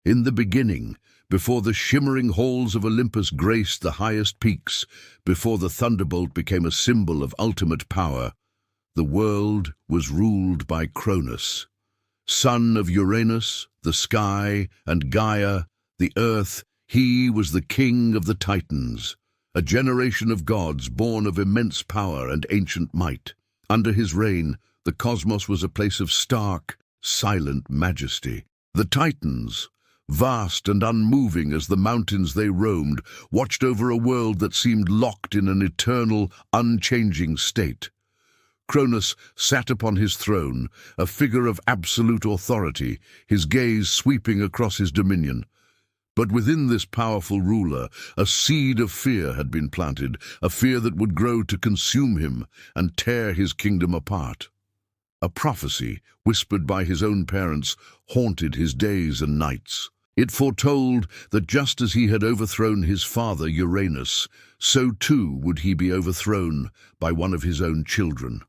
In the beginning, before the shimmering halls of Olympus graced the highest peaks, before the thunderbolt became a symbol of ultimate power, the world was ruled by Cronus, son of Uranus, the sky, and Gaia, the earth. He was the king of the Titans, a generation of gods born of immense power and ancient might. Under his reign, the cosmos was a place of stark, silent majesty. The Titans, vast and unmoving as the mountains they roamed, watched over a world that seemed locked in an eternal, unchanging state. Cronus sat upon his throne, a figure of absolute authority, his gaze sweeping across his dominion. But within this powerful ruler, a seed of fear had been planted, a fear that would grow to consume him and tear his kingdom apart. A prophecy, whispered by his own parents, haunted his days and nights. It foretold that just as he had overthrown his father Uranus, so too would he be overthrown by one of his own children.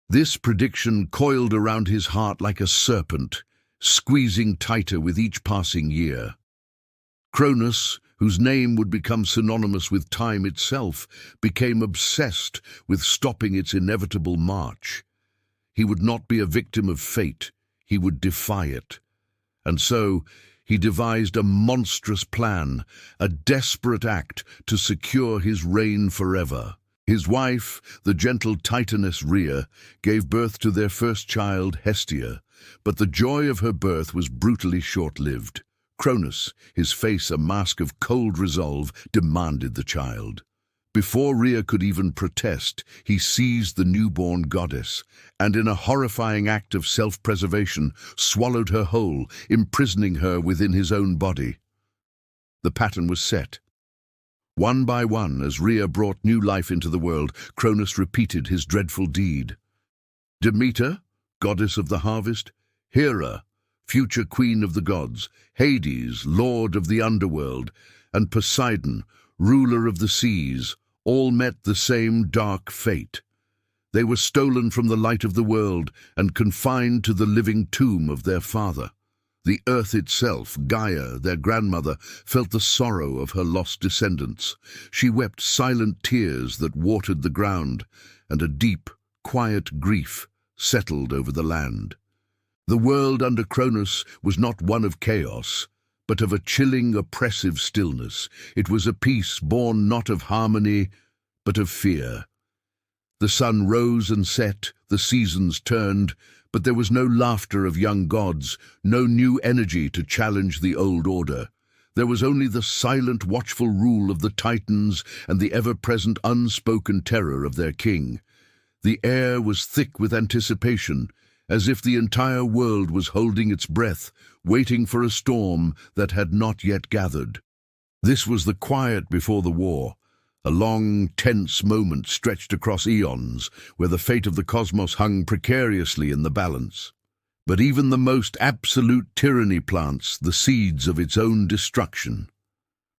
This prediction coiled around his heart like a serpent, squeezing tighter with each passing year. Cronus, whose name would become synonymous with time itself, became obsessed with stopping its inevitable march. He would not be a victim of fate, he would defy it. And so, he devised a monstrous plan, a desperate act to secure his reign forever. His wife, the gentle Titaness Rhea, gave birth to their first child, Hestia, but the joy of her birth was brutally short-lived. Cronus, his face a mask of cold resolve, demanded the child. Before Rhea could even protest, he seized the newborn goddess, and in a horrifying act of self-preservation, swallowed her whole, imprisoning her within his own body. The pattern was set. One by one, as Rhea brought new life into the world, Cronus repeated his dreadful deed. Demeter, goddess of the harvest, Hera, future queen of the gods, Hades, lord of the underworld, and Poseidon, ruler of the seas, all met the same dark fate. They were stolen from the light of the world and confined to the living tomb of their father. The earth itself, Gaia, their grandmother, felt the sorrow of her lost descendants. She wept silent tears that watered the ground, and a deep, quiet grief settled over the land. The world under Cronus was not one of chaos, but of a chilling, oppressive stillness. It was a peace born not of harmony, but of fear. The sun rose and set, the seasons turned, but there was no laughter of young gods, no new energy to challenge the old order. There was only the silent, watchful rule of the Titans and the ever-present unspoken terror of their king. The air was thick with anticipation, as if the entire world was holding its breath, waiting for a storm that had not yet gathered. This was the quiet before the war, a long, tense moment stretched across eons, where the fate of the cosmos hung precariously in the balance. But even the most absolute tyranny plants the seeds of its own destruction.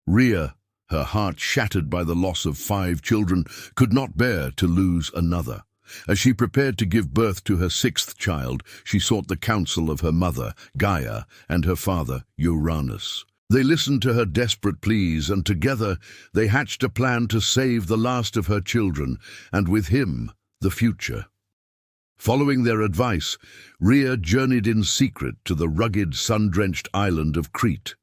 Rhea, her heart shattered by the loss of 5 children, could not bear to lose another. As she prepared to give birth to her 6th child, she sought the counsel of her mother, Gaia, and her father, Uranus. They listened to her desperate pleas, and together they hatched a plan to save the last of her children, and with him, the future. Following their advice, Rhea journeyed in secret to the rugged, sun-drenched island of Crete.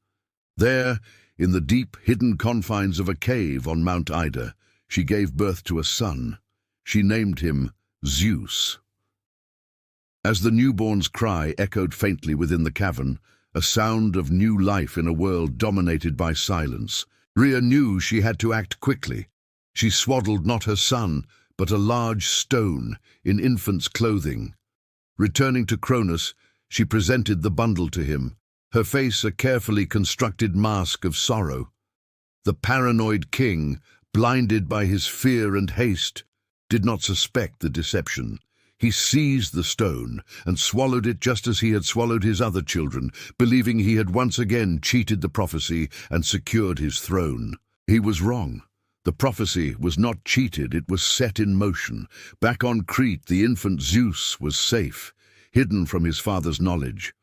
There, in the deep, hidden confines of a cave on Mount Ida, she gave birth to a son. She named him Zeus. As the newborn's cry echoed faintly within the cavern, a sound of new life in a world dominated by silence, Rhea knew she had to act quickly. She swaddled not her son, but a large stone in infant's clothing. Returning to Cronus, she presented the bundle to him, her face a carefully constructed mask of sorrow. The paranoid king, blinded by his fear and haste, did not suspect the deception. He seized the stone and swallowed it just as he had swallowed his other children, believing he had once again cheated the prophecy and secured his throne. He was wrong. The prophecy was not cheated, it was set in motion. Back on Crete, the infant Zeus was safe, hidden from his father's knowledge.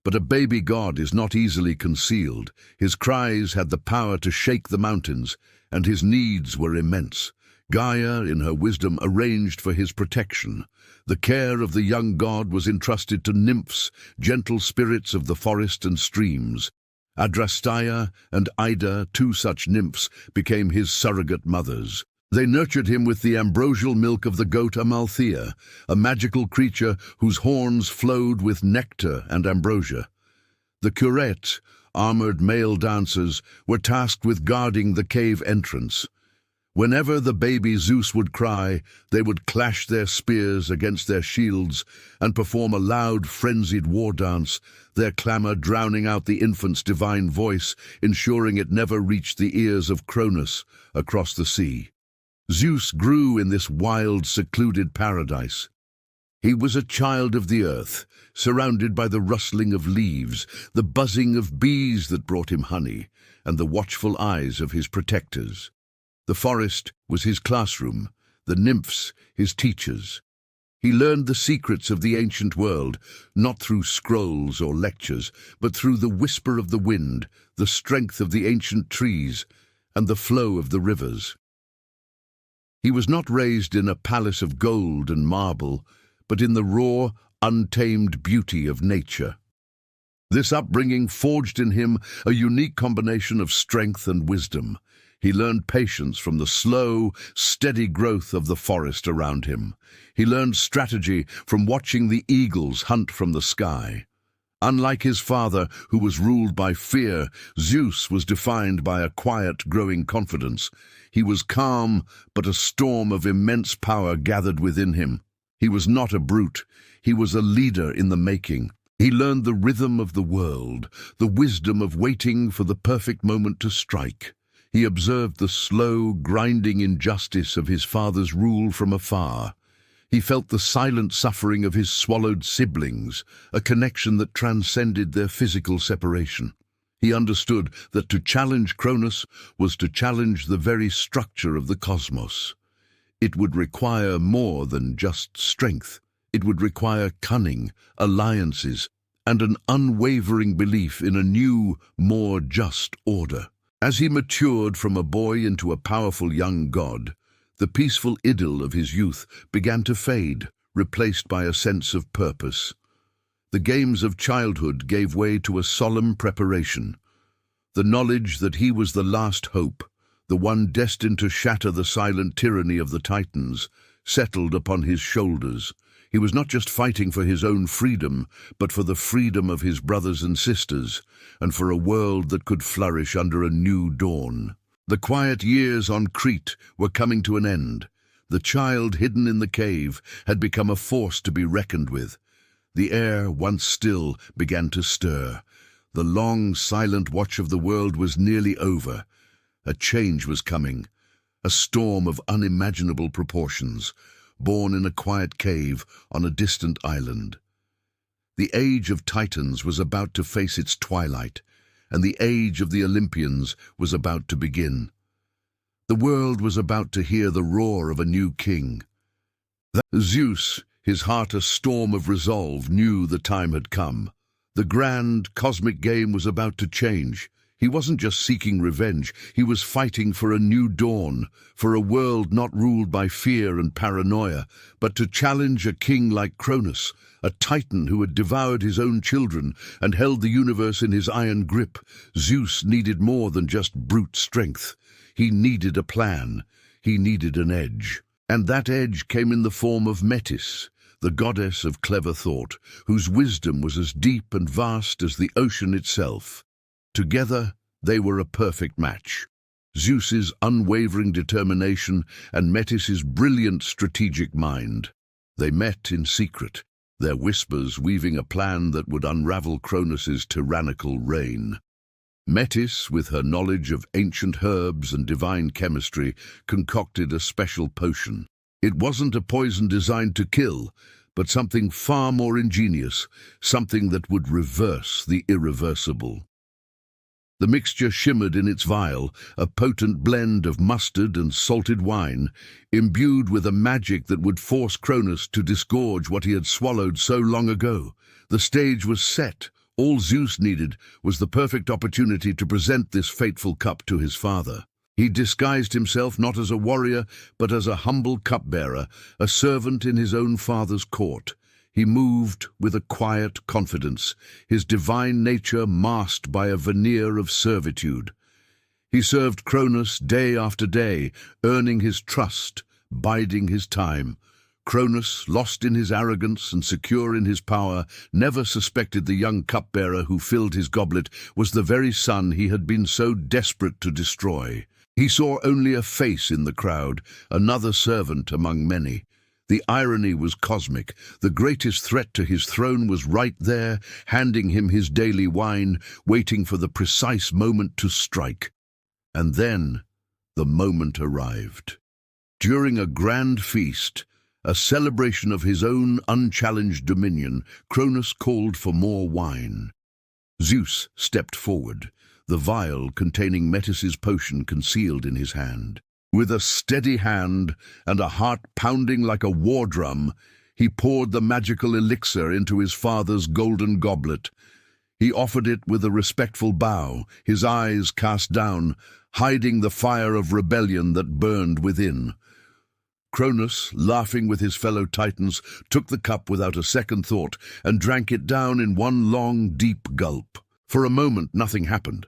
But a baby god is not easily concealed. His cries had the power to shake the mountains, and his needs were immense. Gaia, in her wisdom, arranged for his protection. The care of the young god was entrusted to nymphs, gentle spirits of the forest and streams. Adrasteia and Ida, two such nymphs, became his surrogate mothers. They nurtured him with the ambrosial milk of the goat Amalthea, a magical creature whose horns flowed with nectar and ambrosia. The curettes, armored male dancers, were tasked with guarding the cave entrance. Whenever the baby Zeus would cry, they would clash their spears against their shields and perform a loud, frenzied war dance, their clamor drowning out the infant's divine voice, ensuring it never reached the ears of Cronus across the sea. Zeus grew in this wild, secluded paradise. He was a child of the earth, surrounded by the rustling of leaves, the buzzing of bees that brought him honey, and the watchful eyes of his protectors. The forest was his classroom, the nymphs his teachers. He learned the secrets of the ancient world, not through scrolls or lectures, but through the whisper of the wind, the strength of the ancient trees, and the flow of the rivers. He was not raised in a palace of gold and marble, but in the raw, untamed beauty of nature. This upbringing forged in him a unique combination of strength and wisdom. He learned patience from the slow, steady growth of the forest around him. He learned strategy from watching the eagles hunt from the sky. Unlike his father, who was ruled by fear, Zeus was defined by a quiet, growing confidence. He was calm, but a storm of immense power gathered within him. He was not a brute. He was a leader in the making. He learned the rhythm of the world, the wisdom of waiting for the perfect moment to strike. He observed the slow, grinding injustice of his father's rule from afar. He felt the silent suffering of his swallowed siblings, a connection that transcended their physical separation. He understood that to challenge Cronus was to challenge the very structure of the cosmos. It would require more than just strength. It would require cunning, alliances, and an unwavering belief in a new, more just order. As he matured from a boy into a powerful young god, the peaceful idyll of his youth began to fade, replaced by a sense of purpose. The games of childhood gave way to a solemn preparation. The knowledge that he was the last hope, the one destined to shatter the silent tyranny of the Titans, settled upon his shoulders. He was not just fighting for his own freedom, but for the freedom of his brothers and sisters, and for a world that could flourish under a new dawn. The quiet years on Crete were coming to an end. The child hidden in the cave had become a force to be reckoned with. The air, once still, began to stir. The long, silent watch of the world was nearly over. A change was coming, a storm of unimaginable proportions, born in a quiet cave on a distant island. The age of Titans was about to face its twilight, and the age of the Olympians was about to begin. The world was about to hear the roar of a new king. Zeus, his heart a storm of resolve, knew the time had come. The grand, cosmic game was about to change. He wasn't just seeking revenge, he was fighting for a new dawn, for a world not ruled by fear and paranoia, but to challenge a king like Cronus, a titan who had devoured his own children and held the universe in his iron grip. Zeus needed more than just brute strength. He needed a plan. He needed an edge. And that edge came in the form of Metis, the goddess of clever thought, whose wisdom was as deep and vast as the ocean itself. Together, they were a perfect match. Zeus's unwavering determination and Metis's brilliant strategic mind. They met in secret, their whispers weaving a plan that would unravel Cronus's tyrannical reign. Metis, with her knowledge of ancient herbs and divine chemistry, concocted a special potion. It wasn't a poison designed to kill, but something far more ingenious, something that would reverse the irreversible. The mixture shimmered in its vial, a potent blend of mustard and salted wine, imbued with a magic that would force Cronus to disgorge what he had swallowed so long ago. The stage was set, All Zeus needed was the perfect opportunity to present this fateful cup to his father. He disguised himself not as a warrior, but as a humble cupbearer, a servant in his own father's court. He moved with a quiet confidence, his divine nature masked by a veneer of servitude. He served Cronus day after day, earning his trust, biding his time. Cronus, lost in his arrogance and secure in his power, never suspected the young cupbearer who filled his goblet was the very son he had been so desperate to destroy. He saw only a face in the crowd, another servant among many. The irony was cosmic. The greatest threat to his throne was right there, handing him his daily wine, waiting for the precise moment to strike. And then the moment arrived. During a grand feast, a celebration of his own unchallenged dominion, Cronus called for more wine. Zeus stepped forward, the vial containing Metis's potion concealed in his hand. With a steady hand and a heart pounding like a war drum, he poured the magical elixir into his father's golden goblet. He offered it with a respectful bow, his eyes cast down, hiding the fire of rebellion that burned within. Cronus, laughing with his fellow Titans, took the cup without a second thought and drank it down in one long, deep gulp. For a moment, nothing happened.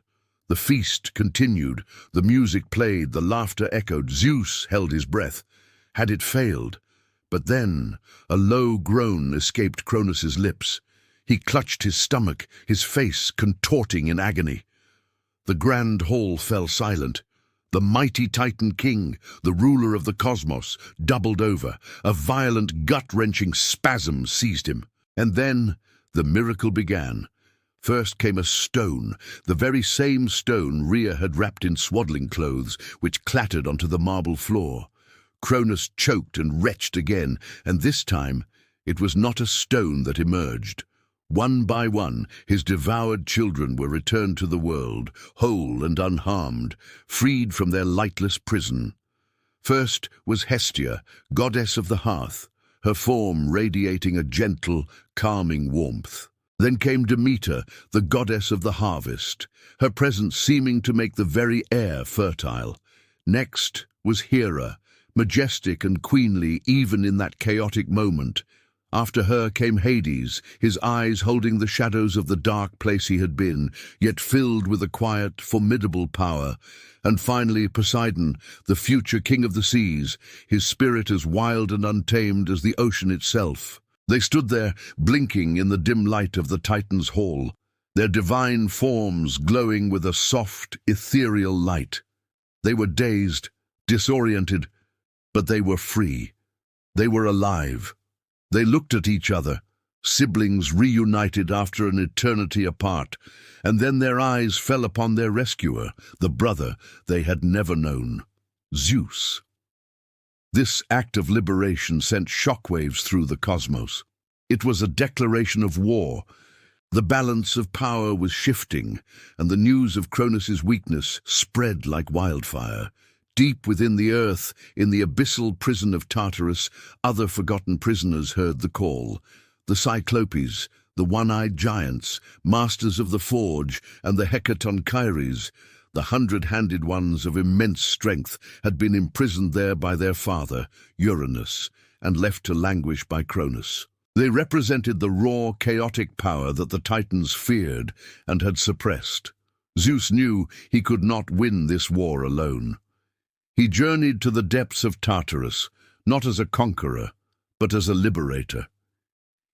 The feast continued, the music played, the laughter echoed. Zeus held his breath. Had it failed? But then a low groan escaped Cronus's lips. He clutched his stomach, his face contorting in agony. The grand hall fell silent. The mighty Titan king, the ruler of the cosmos, doubled over. A violent, gut-wrenching spasm seized him. And then the miracle began. First came a stone, the very same stone Rhea had wrapped in swaddling clothes, which clattered onto the marble floor. Cronus choked and retched again, and this time it was not a stone that emerged. One by one, his devoured children were returned to the world, whole and unharmed, freed from their lightless prison. First was Hestia, goddess of the hearth, her form radiating a gentle, calming warmth. Then came Demeter, the goddess of the harvest, her presence seeming to make the very air fertile. Next was Hera, majestic and queenly even in that chaotic moment. After her came Hades, his eyes holding the shadows of the dark place he had been, yet filled with a quiet, formidable power. And finally Poseidon, the future king of the seas, his spirit as wild and untamed as the ocean itself. They stood there, blinking in the dim light of the Titan's hall, their divine forms glowing with a soft, ethereal light. They were dazed, disoriented, but they were free. They were alive. They looked at each other, siblings reunited after an eternity apart, and then their eyes fell upon their rescuer, the brother they had never known, Zeus. This act of liberation sent shockwaves through the cosmos. It was a declaration of war. The balance of power was shifting, and the news of Cronus's weakness spread like wildfire. Deep within the earth, in the abyssal prison of Tartarus, other forgotten prisoners heard the call. The Cyclopes, the one-eyed giants, masters of the forge, and the Hecatonchires, the 100-handed ones of immense strength, had been imprisoned there by their father, Uranus, and left to languish by Cronus. They represented the raw, chaotic power that the Titans feared and had suppressed. Zeus knew he could not win this war alone. He journeyed to the depths of Tartarus, not as a conqueror, but as a liberator.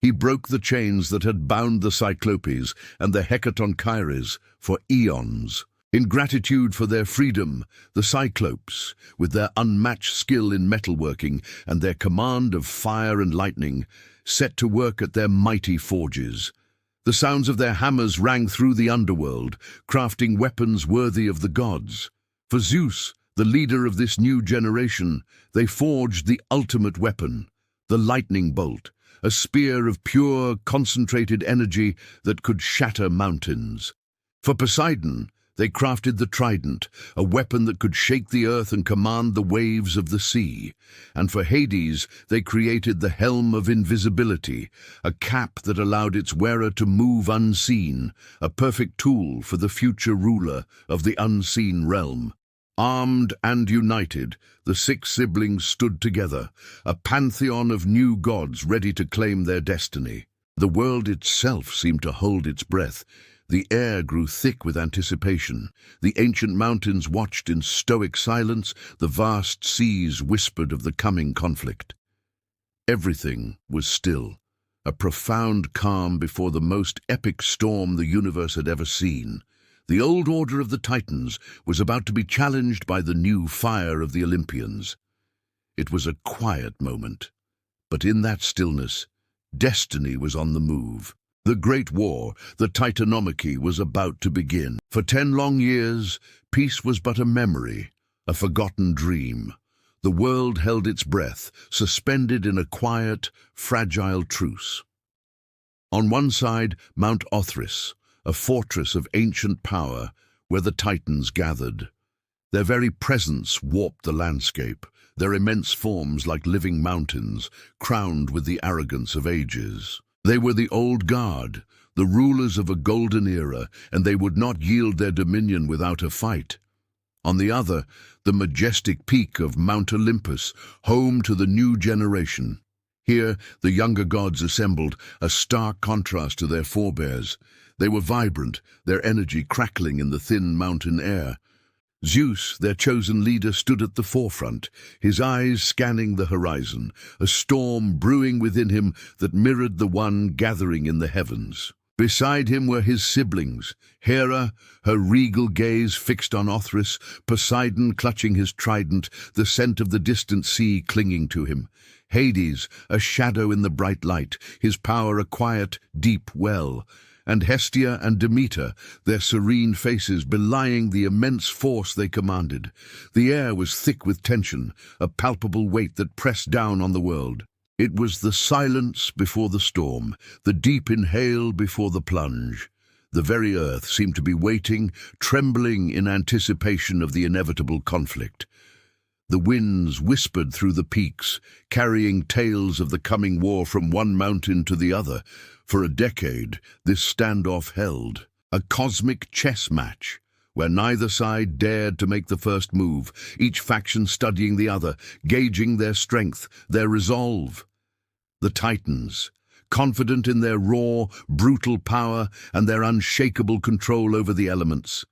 He broke the chains that had bound the Cyclopes and the Hecatonchires for eons. In gratitude for their freedom, the Cyclopes, with their unmatched skill in metalworking and their command of fire and lightning, set to work at their mighty forges. The sounds of their hammers rang through the underworld, crafting weapons worthy of the gods. For Zeus, the leader of this new generation, they forged the ultimate weapon, the lightning bolt, a spear of pure, concentrated energy that could shatter mountains. For Poseidon, They crafted the trident, a weapon that could shake the earth and command the waves of the sea. And for Hades, they created the helm of invisibility, a cap that allowed its wearer to move unseen, a perfect tool for the future ruler of the unseen realm. Armed and united, the six siblings stood together, a pantheon of new gods ready to claim their destiny. The world itself seemed to hold its breath. The air grew thick with anticipation. The ancient mountains watched in stoic silence. The vast seas whispered of the coming conflict. Everything was still, a profound calm before the most epic storm the universe had ever seen. The old order of the Titans was about to be challenged by the new fire of the Olympians. It was a quiet moment, but in that stillness, destiny was on the move. The Great War, the Titanomachy, was about to begin. For 10 long years, peace was but a memory, a forgotten dream. The world held its breath, suspended in a quiet, fragile truce. On one side, Mount Othrys, a fortress of ancient power where the Titans gathered. Their very presence warped the landscape, their immense forms like living mountains, crowned with the arrogance of ages. They were the old guard, the rulers of a golden era, and they would not yield their dominion without a fight. On the other, the majestic peak of Mount Olympus, home to the new generation. Here, the younger gods assembled, a stark contrast to their forebears. They were vibrant, their energy crackling in the thin mountain air. Zeus, their chosen leader, stood at the forefront, his eyes scanning the horizon, a storm brewing within him that mirrored the one gathering in the heavens. Beside him were his siblings, Hera, her regal gaze fixed on Othrys, Poseidon clutching his trident, the scent of the distant sea clinging to him. Hades, a shadow in the bright light, his power a quiet, deep well. And Hestia and Demeter, their serene faces belying the immense force they commanded. The air was thick with tension, a palpable weight that pressed down on the world. It was the silence before the storm, the deep inhale before the plunge. The very earth seemed to be waiting, trembling in anticipation of the inevitable conflict. The winds whispered through the peaks, carrying tales of the coming war from one mountain to the other. For a decade, this standoff held, a cosmic chess match, where neither side dared to make the first move, each faction studying the other, gauging their strength, their resolve. The Titans, confident in their raw, brutal power and their unshakable control over the elements.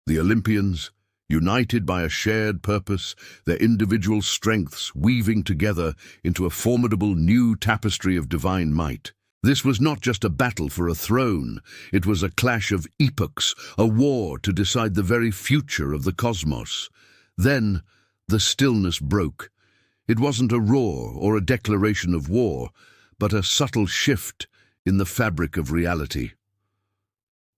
The Olympians, united by a shared purpose, their individual strengths weaving together into a formidable new tapestry of divine might. This was not just a battle for a throne, it was a clash of epochs, a war to decide the very future of the cosmos. Then, the stillness broke. It wasn't a roar or a declaration of war, but a subtle shift in the fabric of reality.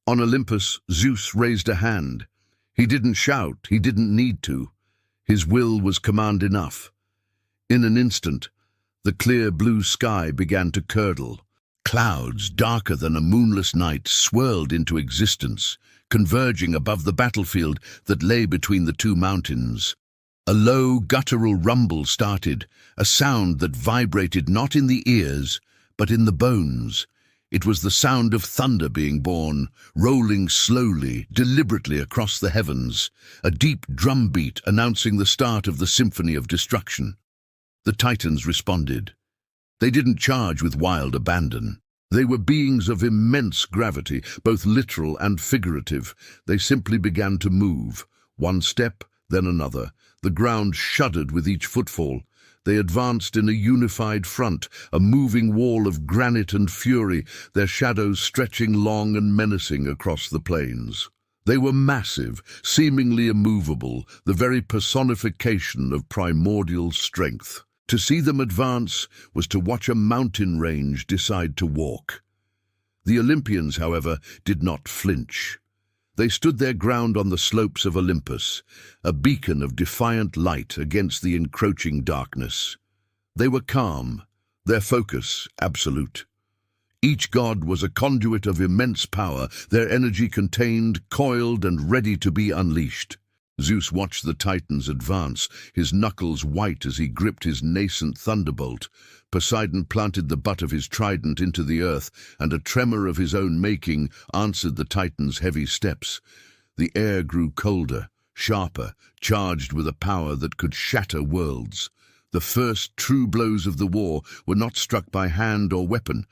On Olympus, Zeus raised a hand. He didn't shout, he didn't need to. His will was command enough. In an instant, the clear blue sky began to curdle. Clouds, darker than a moonless night, swirled into existence, converging above the battlefield that lay between the two mountains. A low, guttural rumble started, a sound that vibrated not in the ears, but in the bones. It was the sound of thunder being born, rolling slowly, deliberately across the heavens, a deep drumbeat announcing the start of the symphony of destruction. The Titans responded. They didn't charge with wild abandon. They were beings of immense gravity, both literal and figurative. They simply began to move, one step, then another. The ground shuddered with each footfall. They advanced in a unified front, a moving wall of granite and fury, their shadows stretching long and menacing across the plains. They were massive, seemingly immovable, the very personification of primordial strength. To see them advance was to watch a mountain range decide to walk. The Olympians, however, did not flinch. They stood their ground on the slopes of Olympus, a beacon of defiant light against the encroaching darkness. They were calm, their focus absolute. Each god was a conduit of immense power, their energy contained, coiled, and ready to be unleashed. Zeus watched the Titans advance, his knuckles white as he gripped his nascent thunderbolt. Poseidon planted the butt of his trident into the earth, and a tremor of his own making answered the Titans' heavy steps. The air grew colder, sharper, charged with a power that could shatter worlds. The first true blows of the war were not struck by hand or weapon,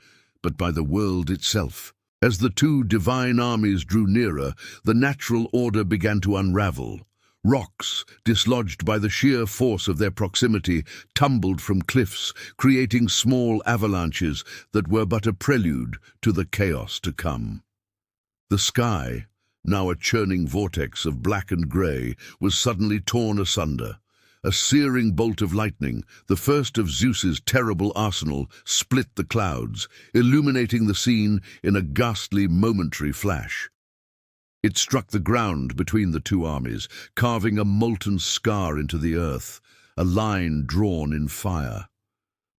but by the world itself. As the two divine armies drew nearer, the natural order began to unravel. Rocks, dislodged by the sheer force of their proximity, tumbled from cliffs, creating small avalanches that were but a prelude to the chaos to come. The sky, now a churning vortex of black and grey, was suddenly torn asunder. A searing bolt of lightning, the first of Zeus's terrible arsenal, split the clouds, illuminating the scene in a ghastly momentary flash. It struck the ground between the two armies, carving a molten scar into the earth, a line drawn in fire.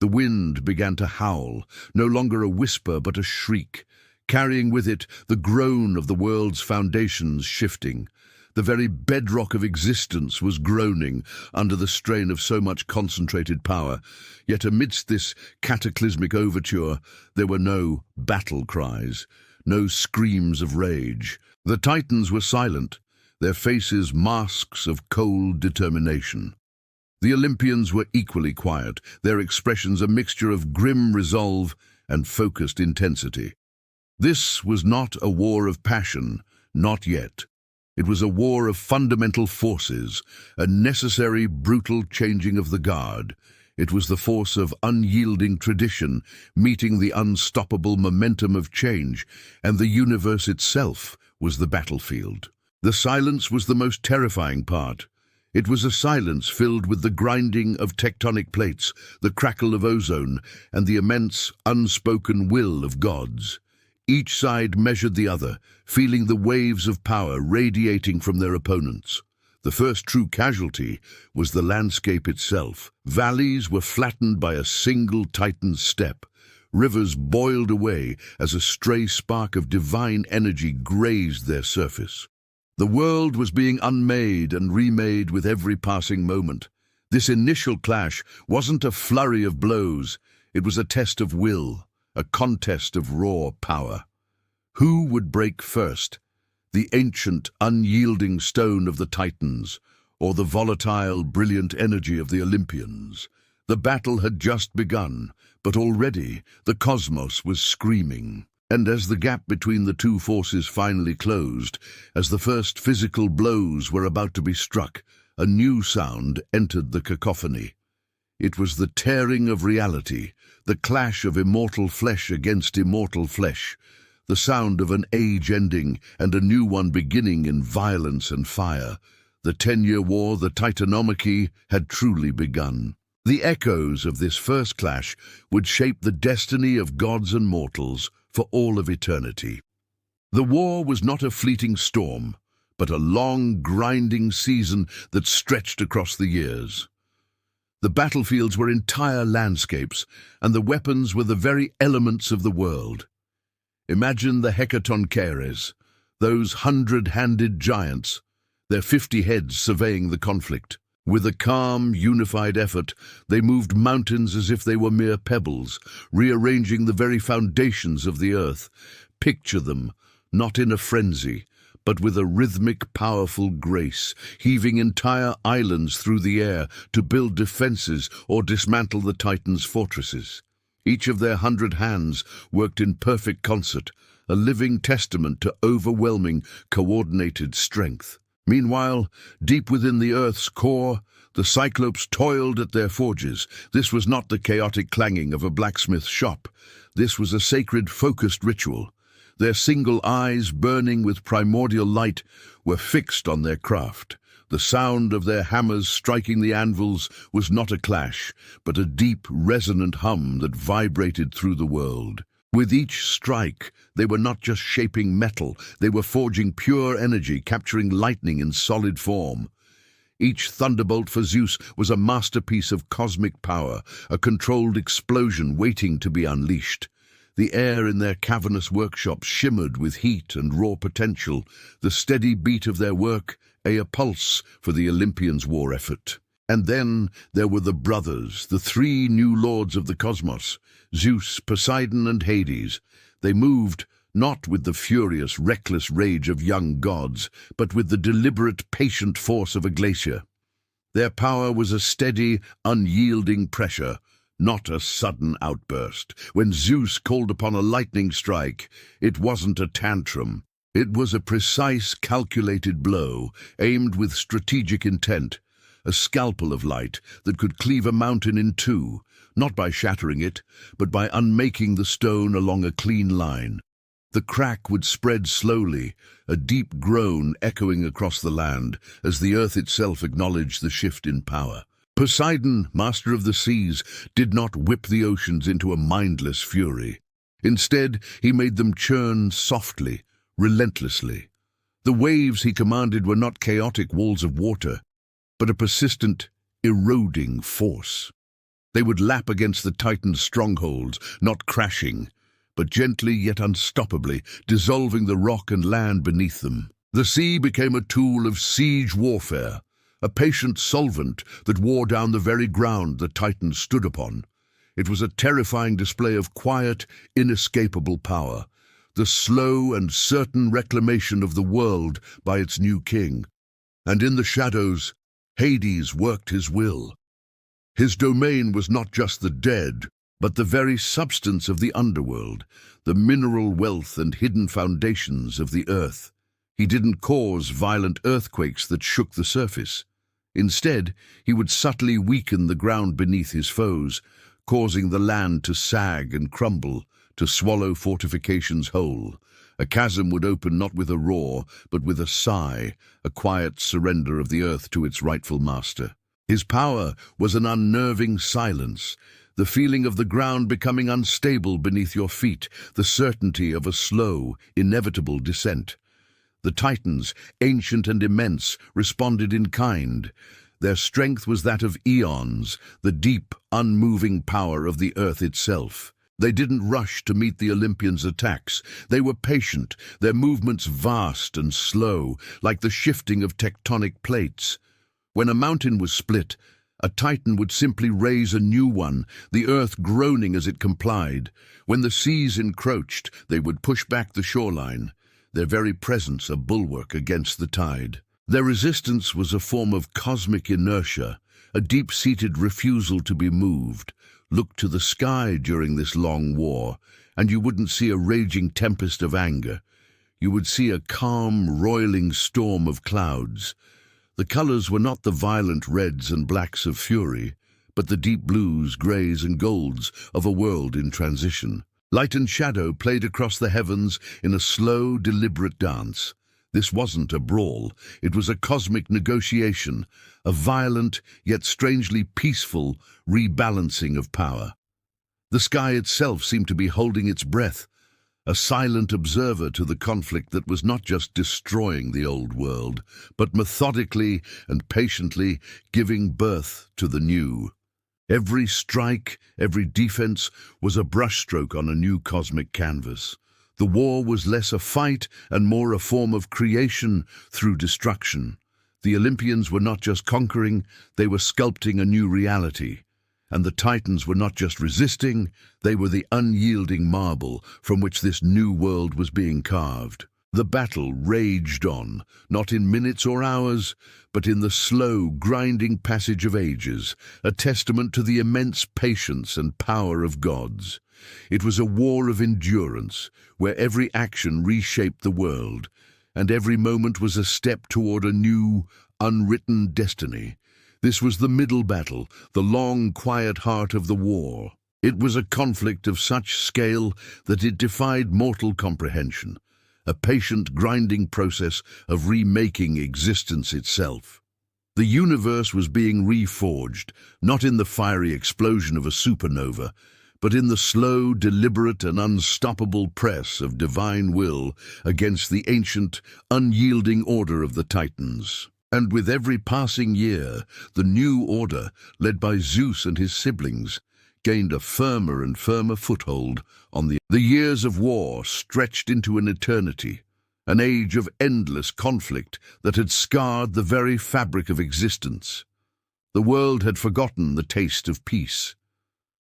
The wind began to howl, no longer a whisper but a shriek, carrying with it the groan of the world's foundations shifting. The very bedrock of existence was groaning under the strain of so much concentrated power. Yet amidst this cataclysmic overture, there were no battle cries, no screams of rage. The Titans were silent, their faces masks of cold determination. The Olympians were equally quiet, their expressions a mixture of grim resolve and focused intensity. This was not a war of passion, not yet. It was a war of fundamental forces, a necessary, brutal changing of the guard. It was the force of unyielding tradition meeting the unstoppable momentum of change, and the universe itself was the battlefield. The silence was the most terrifying part. It was a silence filled with the grinding of tectonic plates, the crackle of ozone, and the immense, unspoken will of gods. Each side measured the other, feeling the waves of power radiating from their opponents. The first true casualty was the landscape itself. Valleys were flattened by a single Titan's step. Rivers boiled away as a stray spark of divine energy grazed their surface. The world was being unmade and remade with every passing moment. This initial clash wasn't a flurry of blows, it was a test of will, a contest of raw power. Who would break first? The ancient, unyielding stone of the Titans, or the volatile, brilliant energy of the Olympians? The battle had just begun, but already the cosmos was screaming. And as the gap between the two forces finally closed, as the first physical blows were about to be struck, a new sound entered the cacophony. It was the tearing of reality, the clash of immortal flesh against immortal flesh, the sound of an age ending and a new one beginning in violence and fire. The 10-year war, the Titanomachy, had truly begun. The echoes of this first clash would shape the destiny of gods and mortals for all of eternity. The war was not a fleeting storm, but a long, grinding season that stretched across the years. The battlefields were entire landscapes, and the weapons were the very elements of the world. Imagine the Hecatoncheires, those 100-handed giants, their 50 heads surveying the conflict. With a calm, unified effort, they moved mountains as if they were mere pebbles, rearranging the very foundations of the earth. Picture them, not in a frenzy, but with a rhythmic, powerful grace, heaving entire islands through the air to build defenses or dismantle the Titans' fortresses. Each of their 100 hands worked in perfect concert, a living testament to overwhelming, coordinated strength. Meanwhile, deep within the Earth's core, the Cyclopes toiled at their forges. This was not the chaotic clanging of a blacksmith's shop. This was a sacred, focused ritual. Their single eyes, burning with primordial light, were fixed on their craft. The sound of their hammers striking the anvils was not a clash, but a deep, resonant hum that vibrated through the world. With each strike, they were not just shaping metal, they were forging pure energy, capturing lightning in solid form. Each thunderbolt for Zeus was a masterpiece of cosmic power, a controlled explosion waiting to be unleashed. The air in their cavernous workshops shimmered with heat and raw potential, the steady beat of their work a pulse for the Olympians' war effort. And then there were the brothers, the three new lords of the cosmos, Zeus, Poseidon, and Hades. They moved not with the furious, reckless rage of young gods, but with the deliberate, patient force of a glacier. Their power was a steady, unyielding pressure, not a sudden outburst. When Zeus called upon a lightning strike, it wasn't a tantrum. It was a precise, calculated blow, aimed with strategic intent, a scalpel of light that could cleave a mountain in two, not by shattering it, but by unmaking the stone along a clean line. The crack would spread slowly, a deep groan echoing across the land as the earth itself acknowledged the shift in power. Poseidon, master of the seas, did not whip the oceans into a mindless fury. Instead, he made them churn softly, relentlessly. The waves he commanded were not chaotic walls of water, but a persistent, eroding force. They would lap against the Titan's strongholds, not crashing, but gently yet unstoppably, dissolving the rock and land beneath them. The sea became a tool of siege warfare, a patient solvent that wore down the very ground the Titans stood upon. It was a terrifying display of quiet, inescapable power, the slow and certain reclamation of the world by its new king. And in the shadows, Hades worked his will. His domain was not just the dead, but the very substance of the underworld, the mineral wealth and hidden foundations of the earth. He didn't cause violent earthquakes that shook the surface. Instead, he would subtly weaken the ground beneath his foes, causing the land to sag and crumble, to swallow fortifications whole. A chasm would open not with a roar, but with a sigh, a quiet surrender of the earth to its rightful master. His power was an unnerving silence, the feeling of the ground becoming unstable beneath your feet, the certainty of a slow, inevitable descent. The Titans, ancient and immense, responded in kind. Their strength was that of eons, the deep, unmoving power of the earth itself. They didn't rush to meet the Olympians' attacks. They were patient, their movements vast and slow, like the shifting of tectonic plates. When a mountain was split, a Titan would simply raise a new one, the earth groaning as it complied. When the seas encroached, they would push back the shoreline, their very presence a bulwark against the tide. Their resistance was a form of cosmic inertia, a deep-seated refusal to be moved. Look to the sky during this long war, and you wouldn't see a raging tempest of anger. You would see a calm, roiling storm of clouds. The colors were not the violent reds and blacks of fury, but the deep blues, greys, and golds of a world in transition. Light and shadow played across the heavens in a slow, deliberate dance. This wasn't a brawl, it was a cosmic negotiation, a violent, yet strangely peaceful rebalancing of power. The sky itself seemed to be holding its breath, a silent observer to the conflict that was not just destroying the old world, but methodically and patiently giving birth to the new. Every strike, every defense was a brushstroke on a new cosmic canvas. The war was less a fight and more a form of creation through destruction. The Olympians were not just conquering, they were sculpting a new reality. And the Titans were not just resisting, they were the unyielding marble from which this new world was being carved. The battle raged on, not in minutes or hours, but in the slow, grinding passage of ages, a testament to the immense patience and power of gods. It was a war of endurance, where every action reshaped the world, and every moment was a step toward a new, unwritten destiny. This was the middle battle, the long, quiet heart of the war. It was a conflict of such scale that it defied mortal comprehension, a patient, grinding process of remaking existence itself. The universe was being reforged, not in the fiery explosion of a supernova, but in the slow, deliberate, and unstoppable press of divine will against the ancient, unyielding order of the Titans. And with every passing year, the new order, led by Zeus and his siblings, gained a firmer and firmer foothold on the years of war stretched into an eternity, an age of endless conflict that had scarred the very fabric of existence. The world had forgotten the taste of peace.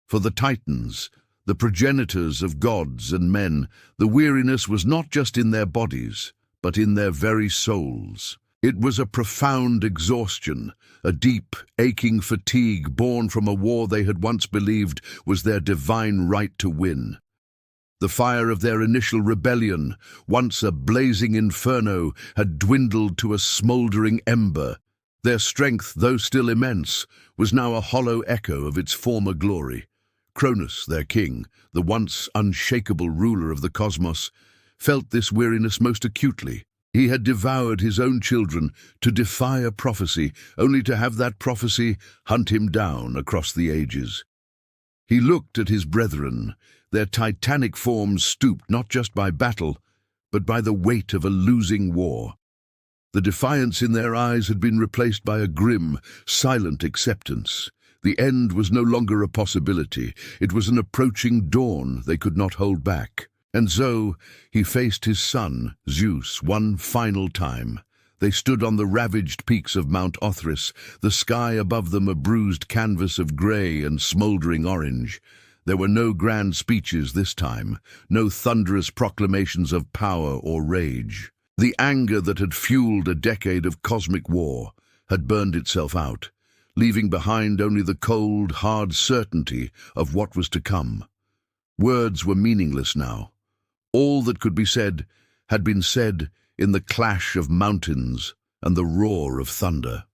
For the Titans, the progenitors of gods and men, the weariness was not just in their bodies, but in their very souls. It was a profound exhaustion, a deep, aching fatigue born from a war they had once believed was their divine right to win. The fire of their initial rebellion, once a blazing inferno, had dwindled to a smouldering ember. Their strength, though still immense, was now a hollow echo of its former glory. Cronus, their king, the once unshakable ruler of the cosmos, felt this weariness most acutely. He had devoured his own children to defy a prophecy, only to have that prophecy hunt him down across the ages. He looked at his brethren, their titanic forms stooped not just by battle, but by the weight of a losing war. The defiance in their eyes had been replaced by a grim, silent acceptance. The end was no longer a possibility. It was an approaching dawn they could not hold back. And so he faced his son, Zeus, one final time. They stood on the ravaged peaks of Mount Othrys, the sky above them a bruised canvas of grey and smouldering orange. There were no grand speeches this time, no thunderous proclamations of power or rage. The anger that had fueled a decade of cosmic war had burned itself out, leaving behind only the cold, hard certainty of what was to come. Words were meaningless now. All that could be said had been said in the clash of mountains and the roar of thunder.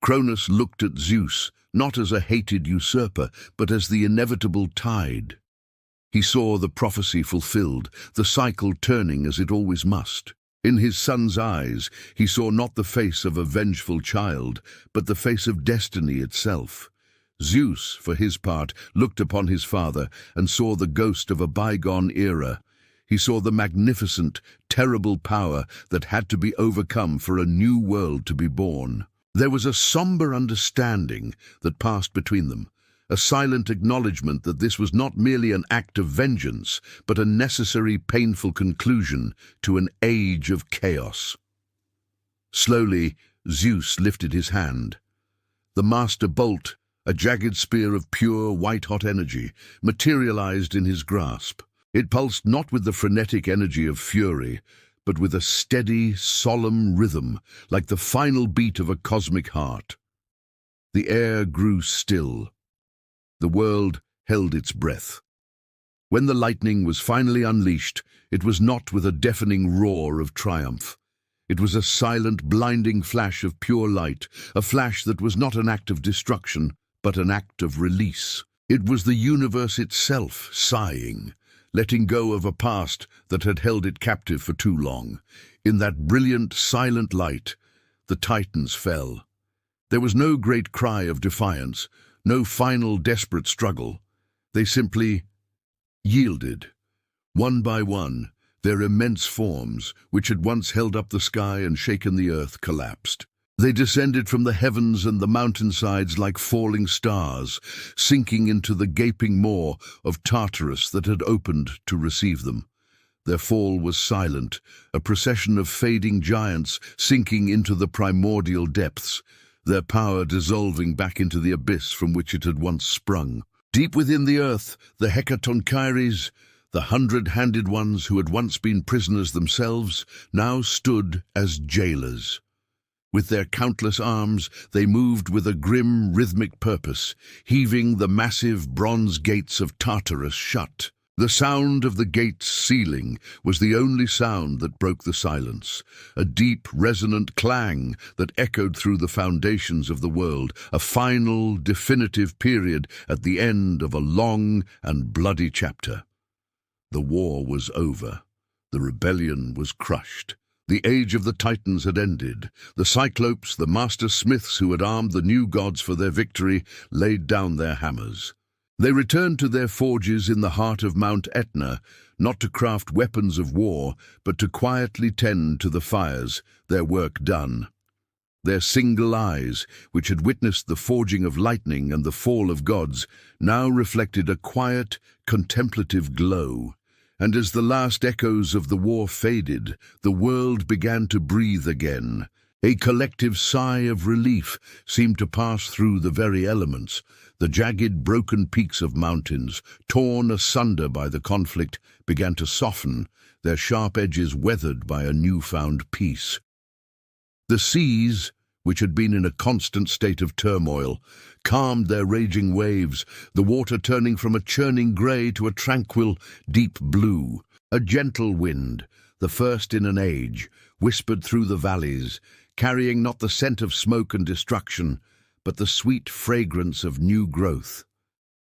Cronus looked at Zeus, not as a hated usurper, but as the inevitable tide. He saw the prophecy fulfilled, the cycle turning as it always must. In his son's eyes, he saw not the face of a vengeful child, but the face of destiny itself. Zeus, for his part, looked upon his father and saw the ghost of a bygone era. He saw the magnificent, terrible power that had to be overcome for a new world to be born. There was a somber understanding that passed between them, a silent acknowledgement that this was not merely an act of vengeance, but a necessary, painful conclusion to an age of chaos. Slowly, Zeus lifted his hand. The master bolt, a jagged spear of pure, white-hot energy, materialized in his grasp. It pulsed not with the frenetic energy of fury, but with a steady, solemn rhythm, like the final beat of a cosmic heart. The air grew still. The world held its breath. When the lightning was finally unleashed, it was not with a deafening roar of triumph. It was a silent, blinding flash of pure light, a flash that was not an act of destruction, but an act of release. It was the universe itself sighing, letting go of a past that had held it captive for too long. In that brilliant, silent light, the Titans fell. There was no great cry of defiance, no final desperate struggle. They simply yielded. One by one, their immense forms, which had once held up the sky and shaken the earth, collapsed. They descended from the heavens and the mountainsides like falling stars, sinking into the gaping maw of Tartarus that had opened to receive them. Their fall was silent, a procession of fading giants sinking into the primordial depths, their power dissolving back into the abyss from which it had once sprung. Deep within the earth, the Hecatonchires, the 100-handed ones who had once been prisoners themselves, now stood as jailers. With their countless arms, they moved with a grim, rhythmic purpose, heaving the massive bronze gates of Tartarus shut. The sound of the gates sealing was the only sound that broke the silence, a deep, resonant clang that echoed through the foundations of the world, a final, definitive period at the end of a long and bloody chapter. The war was over. The rebellion was crushed. The age of the Titans had ended. The Cyclopes, the master smiths who had armed the new gods for their victory, laid down their hammers. They returned to their forges in the heart of Mount Etna, not to craft weapons of war, but to quietly tend to the fires, their work done. Their single eyes, which had witnessed the forging of lightning and the fall of gods, now reflected a quiet, contemplative glow. And as the last echoes of the war faded, the world began to breathe again. A collective sigh of relief seemed to pass through the very elements. The jagged, broken peaks of mountains, torn asunder by the conflict, began to soften, their sharp edges weathered by a newfound peace. The seas, which had been in a constant state of turmoil, calmed their raging waves, the water turning from a churning grey to a tranquil, deep blue. A gentle wind, the first in an age, whispered through the valleys, carrying not the scent of smoke and destruction, but the sweet fragrance of new growth.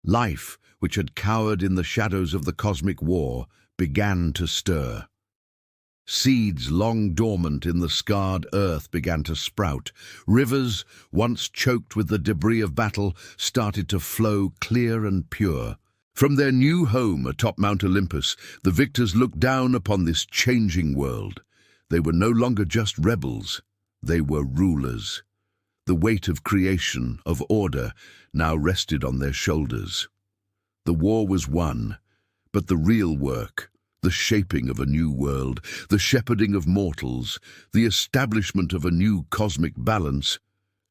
Life, which had cowered in the shadows of the cosmic war, began to stir. Seeds long dormant in the scarred earth began to sprout. Rivers, once choked with the debris of battle, started to flow clear and pure. From their new home atop Mount Olympus, the victors looked down upon this changing world. They were no longer just rebels, they were rulers. The weight of creation, of order, now rested on their shoulders. The war was won, but the real work, the shaping of a new world, the shepherding of mortals, the establishment of a new cosmic balance,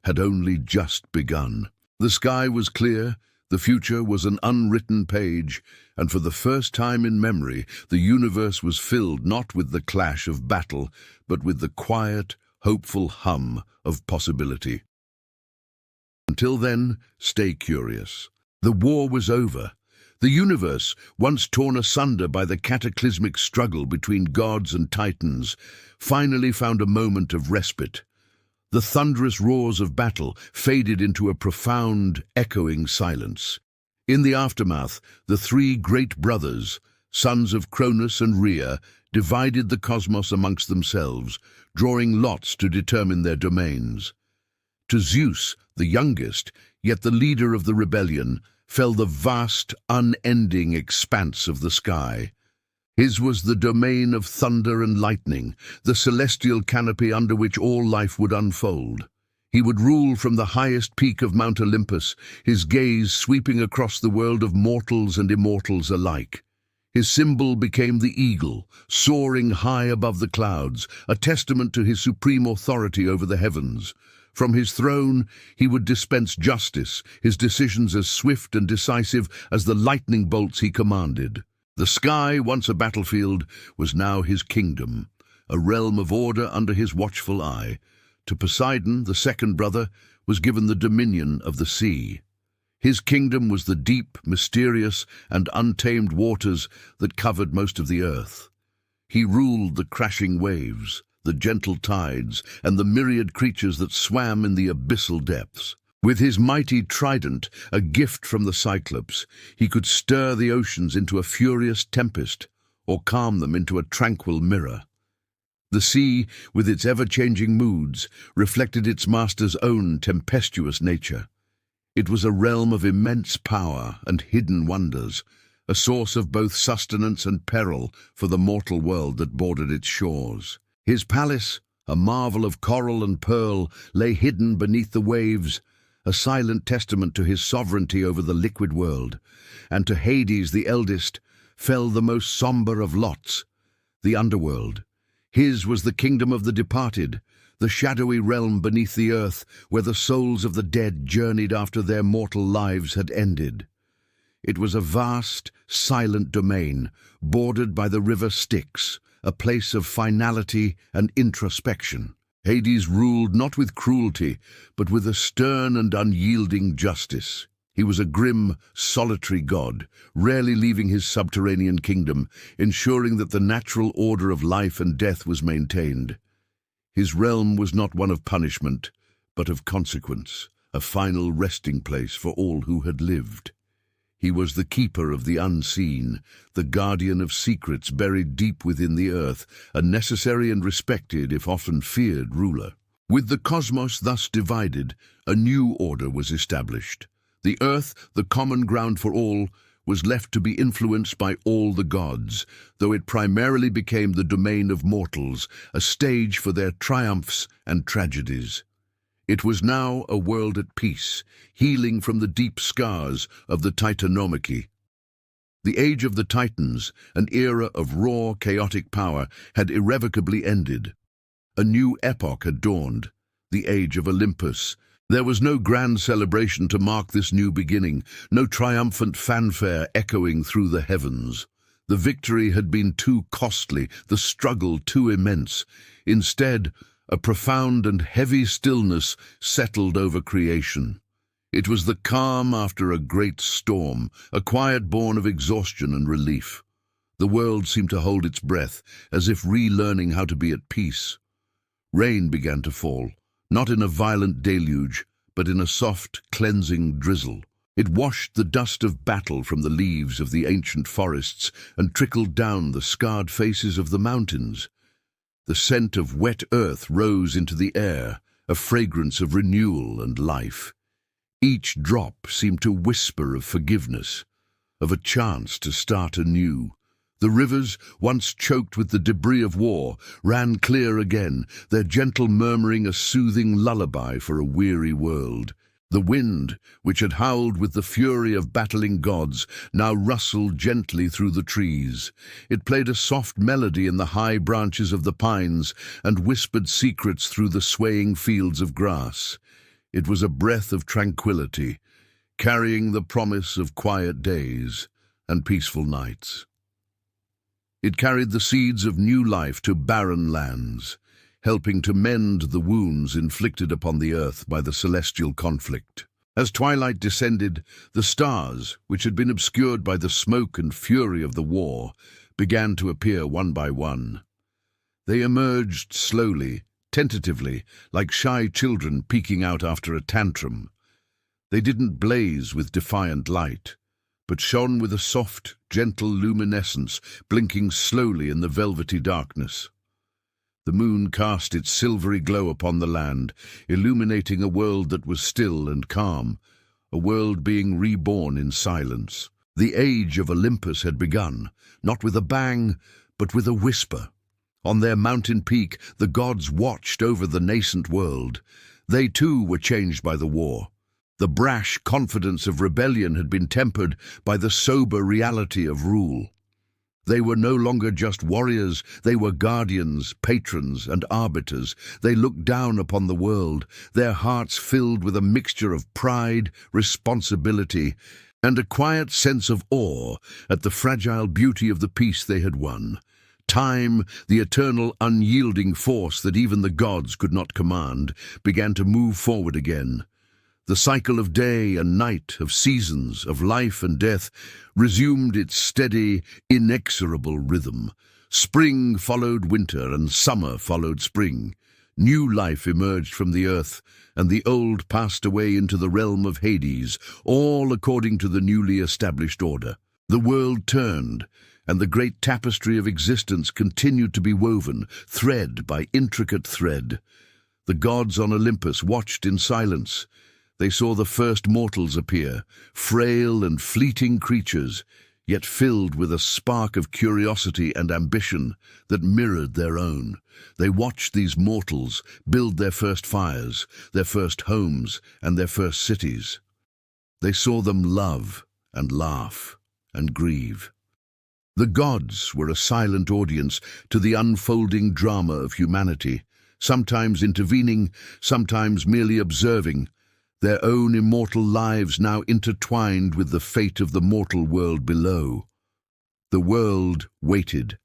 had only just begun. The sky was clear, the future was an unwritten page, and for the first time in memory, the universe was filled not with the clash of battle, but with the quiet, hopeful hum of possibility. Until then, stay curious. The war was over. The universe, once torn asunder by the cataclysmic struggle between gods and titans, finally found a moment of respite. The thunderous roars of battle faded into a profound, echoing silence. In the aftermath, the three great brothers, sons of Cronus and Rhea, divided the cosmos amongst themselves, drawing lots to determine their domains. To Zeus, the youngest, yet the leader of the rebellion, fell the vast, unending expanse of the sky. His was the domain of thunder and lightning, the celestial canopy under which all life would unfold. He would rule from the highest peak of Mount Olympus, his gaze sweeping across the world of mortals and immortals alike. His symbol became the eagle, soaring high above the clouds, a testament to his supreme authority over the heavens. From his throne, he would dispense justice, his decisions as swift and decisive as the lightning bolts he commanded. The sky, once a battlefield, was now his kingdom, a realm of order under his watchful eye. To Poseidon, the second brother, was given the dominion of the sea. His kingdom was the deep, mysterious, and untamed waters that covered most of the earth. He ruled the crashing waves, the gentle tides, and the myriad creatures that swam in the abyssal depths. With his mighty trident, a gift from the Cyclops, he could stir the oceans into a furious tempest, or calm them into a tranquil mirror. The sea, with its ever-changing moods, reflected its master's own tempestuous nature. It was a realm of immense power and hidden wonders, a source of both sustenance and peril for the mortal world that bordered its shores. His palace, a marvel of coral and pearl, lay hidden beneath the waves, a silent testament to his sovereignty over the liquid world. And to Hades, the eldest, fell the most somber of lots, the underworld. His was the kingdom of the departed, the shadowy realm beneath the earth where the souls of the dead journeyed after their mortal lives had ended. It was a vast, silent domain, bordered by the river Styx, a place of finality and introspection. Hades ruled not with cruelty, but with a stern and unyielding justice. He was a grim, solitary god, rarely leaving his subterranean kingdom, ensuring that the natural order of life and death was maintained. His realm was not one of punishment, but of consequence, a final resting place for all who had lived. He was the keeper of the unseen, the guardian of secrets buried deep within the earth, a necessary and respected, if often feared, ruler. With the cosmos thus divided, a new order was established. The earth, the common ground for all, was left to be influenced by all the gods, though it primarily became the domain of mortals, a stage for their triumphs and tragedies. It was now a world at peace, healing from the deep scars of the Titanomachy. The age of the Titans, an era of raw, chaotic power, had irrevocably ended. A new epoch had dawned, the age of Olympus. There was no grand celebration to mark this new beginning, no triumphant fanfare echoing through the heavens. The victory had been too costly, the struggle too immense. Instead, a profound and heavy stillness settled over creation. It was the calm after a great storm, a quiet born of exhaustion and relief. The world seemed to hold its breath, as if relearning how to be at peace. Rain began to fall, not in a violent deluge, but in a soft, cleansing drizzle. It washed the dust of battle from the leaves of the ancient forests and trickled down the scarred faces of the mountains. The scent of wet earth rose into the air, a fragrance of renewal and life. Each drop seemed to whisper of forgiveness, of a chance to start anew. The rivers, once choked with the debris of war, ran clear again, their gentle murmuring a soothing lullaby for a weary world. The wind, which had howled with the fury of battling gods, now rustled gently through the trees. It played a soft melody in the high branches of the pines and whispered secrets through the swaying fields of grass. It was a breath of tranquility, carrying the promise of quiet days and peaceful nights. It carried the seeds of new life to barren lands, helping to mend the wounds inflicted upon the earth by the celestial conflict. As twilight descended, the stars, which had been obscured by the smoke and fury of the war, began to appear one by one. They emerged slowly, tentatively, like shy children peeking out after a tantrum. They didn't blaze with defiant light, but shone with a soft, gentle luminescence, blinking slowly in the velvety darkness. The moon cast its silvery glow upon the land, illuminating a world that was still and calm, a world being reborn in silence. The age of Olympus had begun, not with a bang, but with a whisper. On their mountain peak, the gods watched over the nascent world. They too were changed by the war. The brash confidence of rebellion had been tempered by the sober reality of rule. They were no longer just warriors, they were guardians, patrons, and arbiters. They looked down upon the world, their hearts filled with a mixture of pride, responsibility, and a quiet sense of awe at the fragile beauty of the peace they had won. Time, the eternal unyielding force that even the gods could not command, began to move forward again. The cycle of day and night, of seasons, of life and death, resumed its steady, inexorable rhythm. Spring followed winter, and summer followed spring. New life emerged from the earth, and the old passed away into the realm of Hades, all according to the newly established order. The world turned, and the great tapestry of existence continued to be woven, thread by intricate thread. The gods on Olympus watched in silence. They saw the first mortals appear, frail and fleeting creatures, yet filled with a spark of curiosity and ambition that mirrored their own. They watched these mortals build their first fires, their first homes, and their first cities. They saw them love and laugh and grieve. The gods were a silent audience to the unfolding drama of humanity, sometimes intervening, sometimes merely observing, their own immortal lives now intertwined with the fate of the mortal world below. The world waited.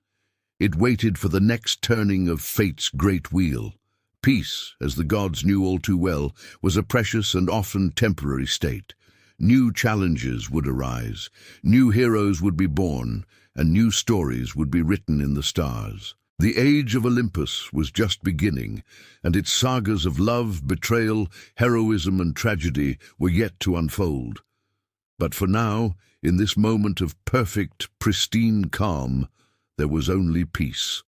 It waited for the next turning of fate's great wheel. Peace, as the gods knew all too well, was a precious and often temporary state. New challenges would arise, new heroes would be born, and new stories would be written in the stars. The age of Olympus was just beginning, and its sagas of love, betrayal, heroism, and tragedy were yet to unfold. But for now, in this moment of perfect, pristine calm, there was only peace.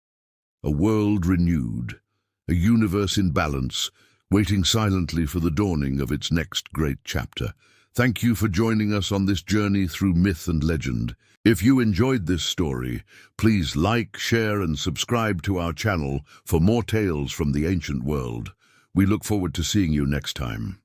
A world renewed, a universe in balance, waiting silently for the dawning of its next great chapter. Thank you for joining us on this journey through myth and legend. If you enjoyed this story, please like, share, and subscribe to our channel for more tales from the ancient world. We look forward to seeing you next time.